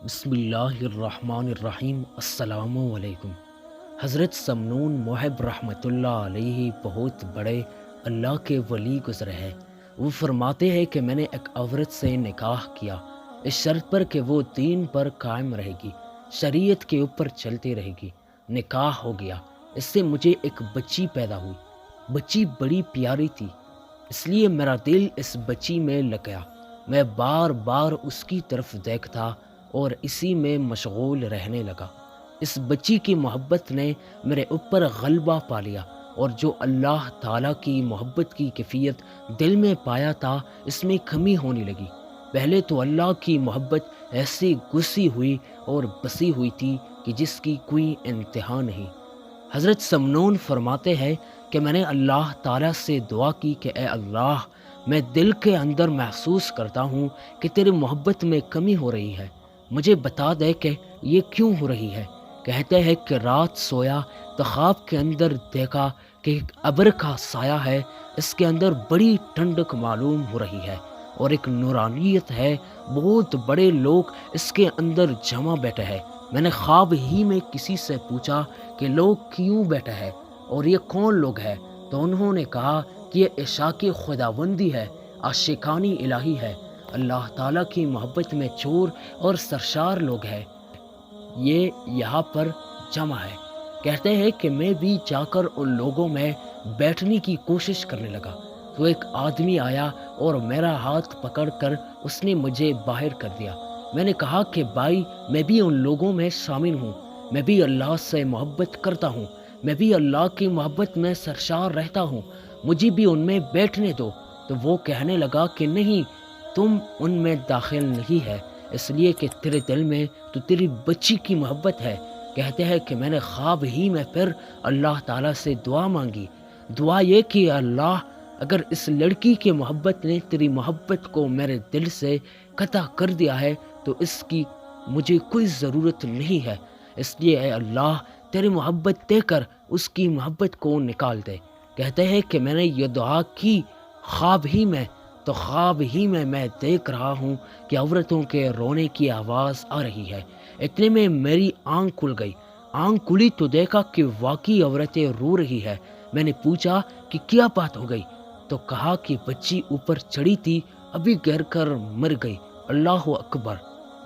بسم اللہ الرحمن الرحیم۔ السلام علیکم۔ حضرت سمنون محب رحمۃ اللہ علیہ بہت بڑے اللہ کے ولی گزرے ہیں۔ وہ فرماتے ہیں کہ میں نے ایک عورت سے نکاح کیا اس شرط پر کہ وہ دین پر قائم رہے گی، شریعت کے اوپر چلتی رہے گی۔ نکاح ہو گیا، اس سے مجھے ایک بچی پیدا ہوئی۔ بچی بڑی پیاری تھی، اس لیے میرا دل اس بچی میں لگ گیا۔ میں بار بار اس کی طرف دیکھتا اور اسی میں مشغول رہنے لگا۔ اس بچی کی محبت نے میرے اوپر غلبہ پا لیا، اور جو اللہ تعالیٰ کی محبت کی کیفیت دل میں پایا تھا، اس میں کمی ہونے لگی۔ پہلے تو اللہ کی محبت ایسی گسی ہوئی اور بسی ہوئی تھی کہ جس کی کوئی انتہا نہیں۔ حضرت سمنون فرماتے ہیں کہ میں نے اللہ تعالیٰ سے دعا کی کہ اے اللہ، میں دل کے اندر محسوس کرتا ہوں کہ تیری محبت میں کمی ہو رہی ہے، مجھے بتا دے کہ یہ کیوں ہو رہی ہے۔ کہتے ہیں کہ رات سویا تو خواب کے اندر دیکھا کہ ایک ابر کا سایہ ہے، اس کے اندر بڑی ٹھنڈک معلوم ہو رہی ہے اور ایک نورانیت ہے، بہت بڑے لوگ اس کے اندر جمع بیٹھے ہیں۔ میں نے خواب ہی میں کسی سے پوچھا کہ لوگ کیوں بیٹھے ہیں اور یہ کون لوگ ہیں، تو انہوں نے کہا کہ یہ عشاق خداوندی ہے، عاشقانی الہی ہے، اللہ تعالیٰ کی محبت میں چور اور سرشار لوگ ہیں، یہ یہاں پر جمع ہے۔ کہتے ہیں کہ میں بھی جا کر ان لوگوں میں بیٹھنے کی کوشش کرنے لگا تو ایک آدمی آیا اور میرا ہاتھ پکڑ کر اس نے مجھے باہر کر دیا۔ میں نے کہا کہ بھائی، میں بھی ان لوگوں میں شامل ہوں، میں بھی اللہ سے محبت کرتا ہوں، میں بھی اللہ کی محبت میں سرشار رہتا ہوں، مجھے بھی ان میں بیٹھنے دو۔ تو وہ کہنے لگا کہ نہیں، تم ان میں داخل نہیں ہے، اس لیے کہ تیرے دل میں تو تیری بچی کی محبت ہے۔ کہتے ہیں کہ میں نے خواب ہی میں پھر اللہ تعالیٰ سے دعا مانگی۔ دعا یہ کہ اللہ، اگر اس لڑکی کی محبت نے تیری محبت کو میرے دل سے قطع کر دیا ہے تو اس کی مجھے کوئی ضرورت نہیں ہے، اس لیے اے اللہ، تیری محبت دے کر اس کی محبت کو نکال دے۔ کہتے ہیں کہ میں نے یہ دعا کی خواب ہی میں، تو خواب ہی میں دیکھ رہا ہوں کہ عورتوں کے رونے کی آواز آ رہی ہے۔ اتنے میں میری آنکھ کھل گئی۔ آنکھ کھلی تو دیکھا کہ واقعی عورتیں رو رہی ہے۔ میں نے پوچھا کہ کیا بات ہو گئی، تو کہا کہ بچی اوپر چڑھی تھی، ابھی گر کر مر گئی۔ اللہ اکبر!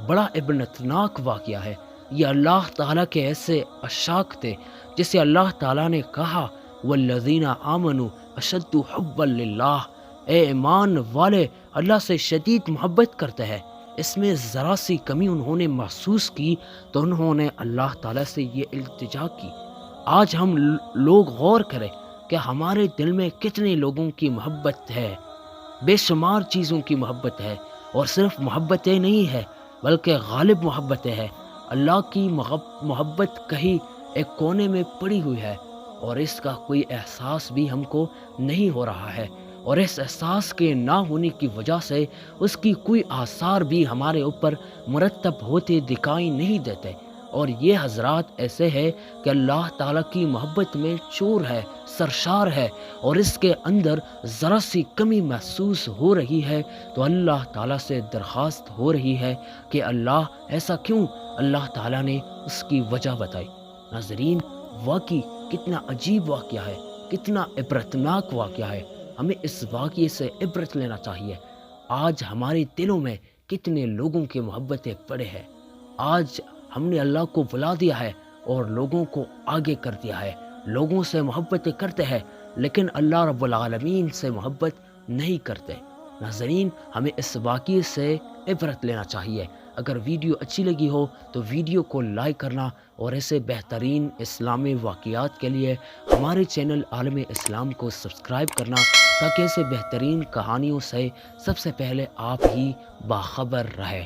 بڑا عبرتناک واقعہ ہے۔ یہ اللہ تعالیٰ کے ایسے عشاق تھے جسے اللہ تعالیٰ نے کہا والذین آمنوا اشد حبا للہ، اے ایمان والے اللہ سے شدید محبت کرتے ہیں۔ اس میں ذرا سی کمی انہوں نے محسوس کی تو انہوں نے اللہ تعالیٰ سے یہ التجا کی۔ آج ہم لوگ غور کریں کہ ہمارے دل میں کتنے لوگوں کی محبت ہے، بے شمار چیزوں کی محبت ہے، اور صرف محبتیں نہیں ہے بلکہ غالب محبتیں ہیں۔ اللہ کی محبت کہیں ایک کونے میں پڑی ہوئی ہے اور اس کا کوئی احساس بھی ہم کو نہیں ہو رہا ہے، اور اس احساس کے نہ ہونے کی وجہ سے اس کی کوئی آثار بھی ہمارے اوپر مرتب ہوتے دکھائی نہیں دیتے۔ اور یہ حضرات ایسے ہیں کہ اللہ تعالیٰ کی محبت میں چور ہے، سرشار ہے، اور اس کے اندر ذرا سی کمی محسوس ہو رہی ہے تو اللہ تعالیٰ سے درخواست ہو رہی ہے کہ اللہ ایسا کیوں؟ اللہ تعالیٰ نے اس کی وجہ بتائی۔ ناظرین، واقعی کتنا عجیب واقعہ ہے، کتنا عبرتناک واقعہ ہے۔ ہمیں اس واقعے سے عبرت لینا چاہیے۔ آج ہمارے دلوں میں کتنے لوگوں کی محبتیں پڑے ہیں۔ آج ہم نے اللہ کو بلا دیا ہے اور لوگوں کو آگے کر دیا ہے، لوگوں سے محبتیں کرتے ہیں لیکن اللہ رب العالمین سے محبت نہیں کرتے۔ ناظرین، ہمیں اس واقعے سے عبرت لینا چاہیے۔ اگر ویڈیو اچھی لگی ہو تو ویڈیو کو لائک کرنا، اور ایسے بہترین اسلامی واقعات کے لیے ہمارے چینل عالم اسلام کو سبسکرائب کرنا، تاکہ ایسے بہترین کہانیوں سے سب سے پہلے آپ ہی باخبر رہیں۔